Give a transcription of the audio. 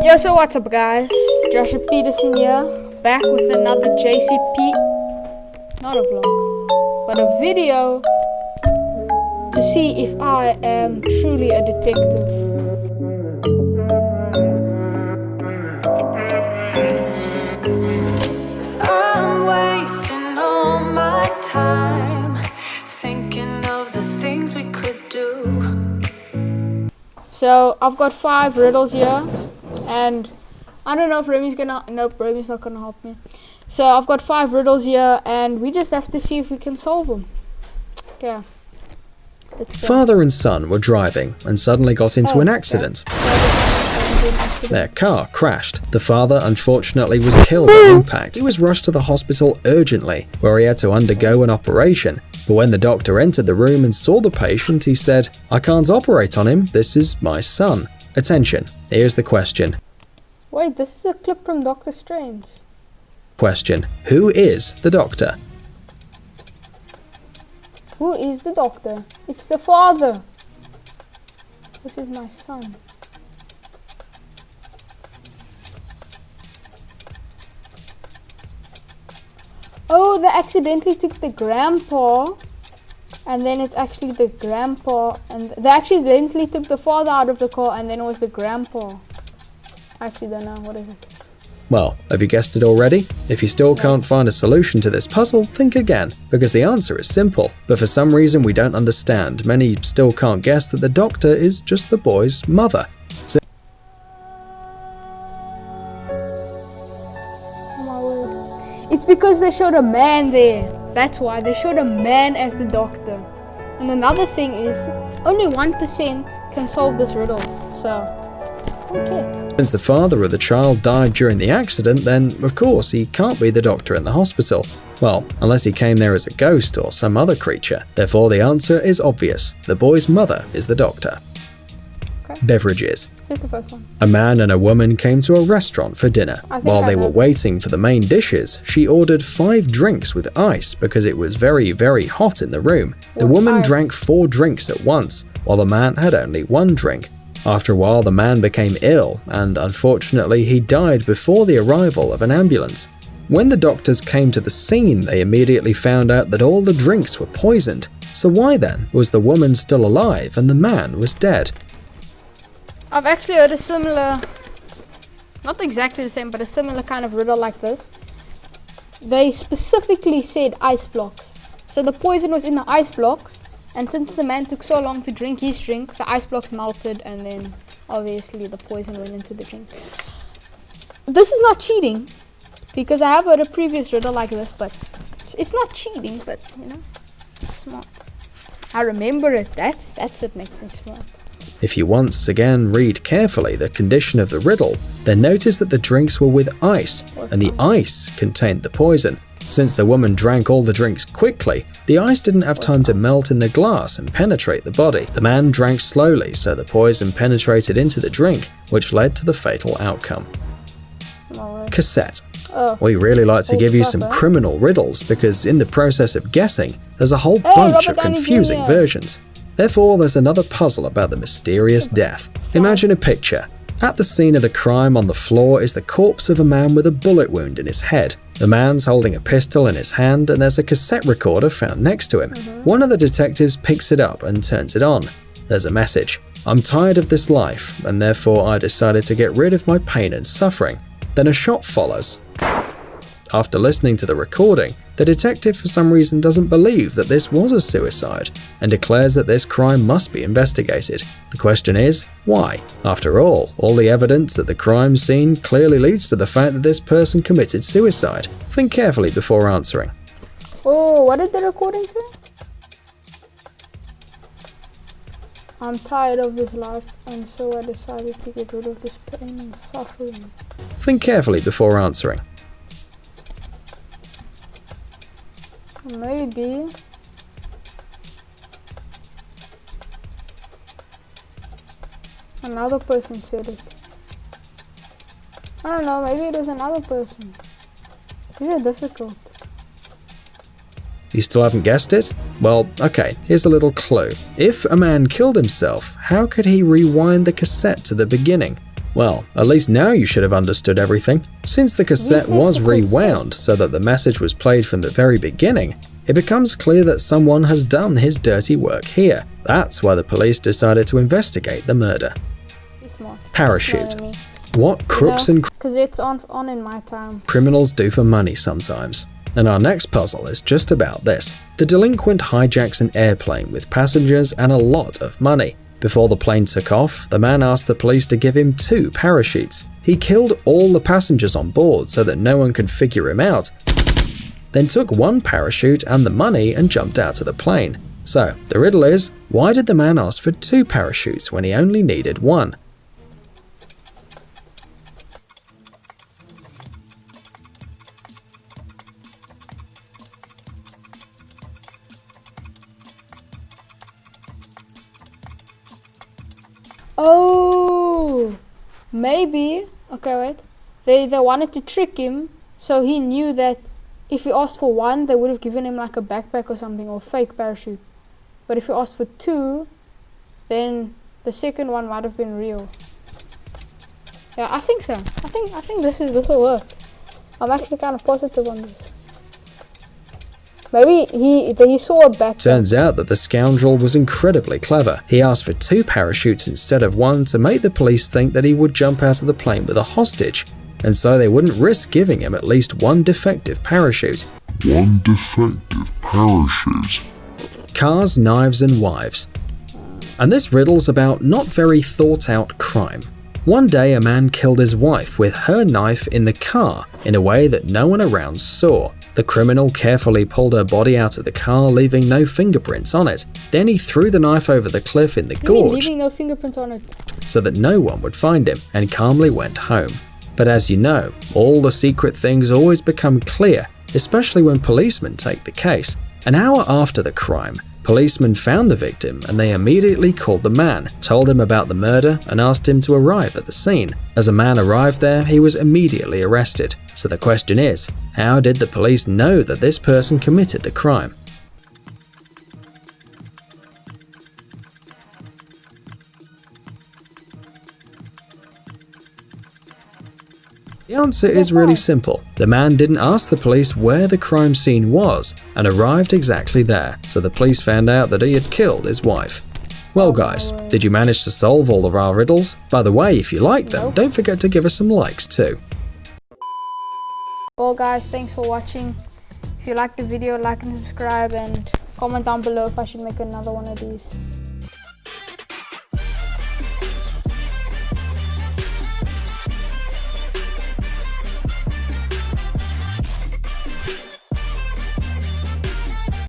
Yo, so what's up guys? Joshua Peterson here, back with another JCP, not a vlog, but a video to see if I am truly a detective. I'm wasting all my time thinking of the things we could do. So I've got 5 riddles here, and I don't know if Remy's gonna, nope, Remy's not gonna help me. So I've got 5 riddles here, and we just have to see if we can solve them. Okay. Let's go. Father and son were driving and suddenly got into an accident. Their car crashed. The father unfortunately was killed at impact. He was rushed to the hospital urgently, where he had to undergo an operation. But when the doctor entered the room and saw the patient, he said, "I can't operate on him, this is my son." Attention, here's the question. Wait, this is a clip from Doctor Strange. Question, who is the doctor? Who is the doctor? It's the father. This is my son. Oh, they accidentally took the grandpa, and then it's actually the grandpa, and they accidentally took the father out of the car, and then it was the grandpa. I actually don't know, what is it? Well, have you guessed it already? If you still can't find a solution to this puzzle, think again, because the answer is simple, but for some reason we don't understand. Many still can't guess that the doctor is just the boy's mother. It's because they showed a man there. That's why they showed a man as the doctor. And another thing is, only 1% can solve this riddles. So, okay. Since the father of the child died during the accident, then of course he can't be the doctor in the hospital. Well, unless he came there as a ghost or some other creature. Therefore the answer is obvious. The boy's mother is the doctor. Okay. Beverages. Here's the first one. A man and a woman came to a restaurant for dinner. While they were waiting for the main dishes, she ordered 5 drinks with ice because it was very, very hot in the room. The woman drank 4 drinks at once, while the man had only 1 drink. After a while, the man became ill, and unfortunately he died before the arrival of an ambulance. When the doctors came to the scene, they immediately found out that all the drinks were poisoned. So why then was the woman still alive and the man was dead? I've actually heard a similar, not exactly the same, but a similar kind of riddle like this. They specifically said ice blocks. So the poison was in the ice blocks, and since the man took so long to drink his drink, the ice blocks melted, and then obviously the poison went into the drink. This is not cheating, because I have heard a previous riddle like this, but it's not cheating, but you know, smart. I remember it. That's what makes me smart. If you once again read carefully the condition of the riddle, then notice that the drinks were with ice, and the ice contained the poison. Since the woman drank all the drinks quickly, the ice didn't have time to melt in the glass and penetrate the body. The man drank slowly, so the poison penetrated into the drink, which led to the fatal outcome. Cassette. We really like to give you some criminal riddles because in the process of guessing, there's a whole bunch of confusing versions. Therefore, there's another puzzle about the mysterious death. Imagine a picture. At the scene of the crime on the floor is the corpse of a man with a bullet wound in his head. The man's holding a pistol in his hand and there's a cassette recorder found next to him. One of the detectives picks it up and turns it on. There's a message. "I'm tired of this life and therefore I decided to get rid of my pain and suffering." Then a shot follows. After listening to the recording, the detective for some reason doesn't believe that this was a suicide and declares that this crime must be investigated. The question is, why? After all the evidence at the crime scene clearly leads to the fact that this person committed suicide. Think carefully before answering. Oh, what did the recording say? "I'm tired of this life and so I decided to get rid of this pain and suffering." Think carefully before answering. Maybe another person said it. I don't know, maybe it was another person. These are difficult. You still haven't guessed it? Well, okay, here's a little clue. If a man killed himself, how could he rewind the cassette to the beginning? Well, at least now you should have understood everything. Since the cassette was rewound so that the message was played from the very beginning, it becomes clear that someone has done his dirty work here. That's why the police decided to investigate the murder. Parachute. What crooks and because it's on in my time. Criminals do for money sometimes. And our next puzzle is just about this. The delinquent hijacks an airplane with passengers and a lot of money. Before the plane took off, the man asked the police to give him 2 parachutes. He killed all the passengers on board so that no one could figure him out, then took 1 parachute and the money and jumped out of the plane. So, the riddle is, why did the man ask for 2 parachutes when he only needed 1? Oh, maybe. Okay, wait. They wanted to trick him, so he knew that if he asked for 1, they would have given him like a backpack or something, or fake parachute. But if he asked for 2, then the second one might have been real. Yeah, I think so. I think this will work. I'm actually kind of positive on this. Maybe he saw a backpack. Turns out that the scoundrel was incredibly clever. He asked for 2 parachutes instead of 1 to make the police think that he would jump out of the plane with a hostage, and so they wouldn't risk giving him at least 1 defective parachute. 1 defective parachute. Cars, knives and wives. And this riddle's about not very thought out crime. One day a man killed his wife with her knife in the car in a way that no one around saw. The criminal carefully pulled her body out of the car, leaving no fingerprints on it. Then he threw the knife over the cliff in the gorge, leaving no fingerprints on it, so that no one would find him, and calmly went home. But as you know, all the secret things always become clear, especially when policemen take the case. An hour after the crime, policemen found the victim and they immediately called the man, told him about the murder and asked him to arrive at the scene. As a man arrived there, he was immediately arrested. So the question is, how did the police know that this person committed the crime? The answer is really simple. The man didn't ask the police where the crime scene was and arrived exactly there, so the police found out that he had killed his wife. Well guys, did you manage to solve all of our riddles? By the way, if you like them, don't forget to give us some likes too. Well guys, thanks for watching. If you liked the video, like and subscribe, and comment down below if I should make another one of these.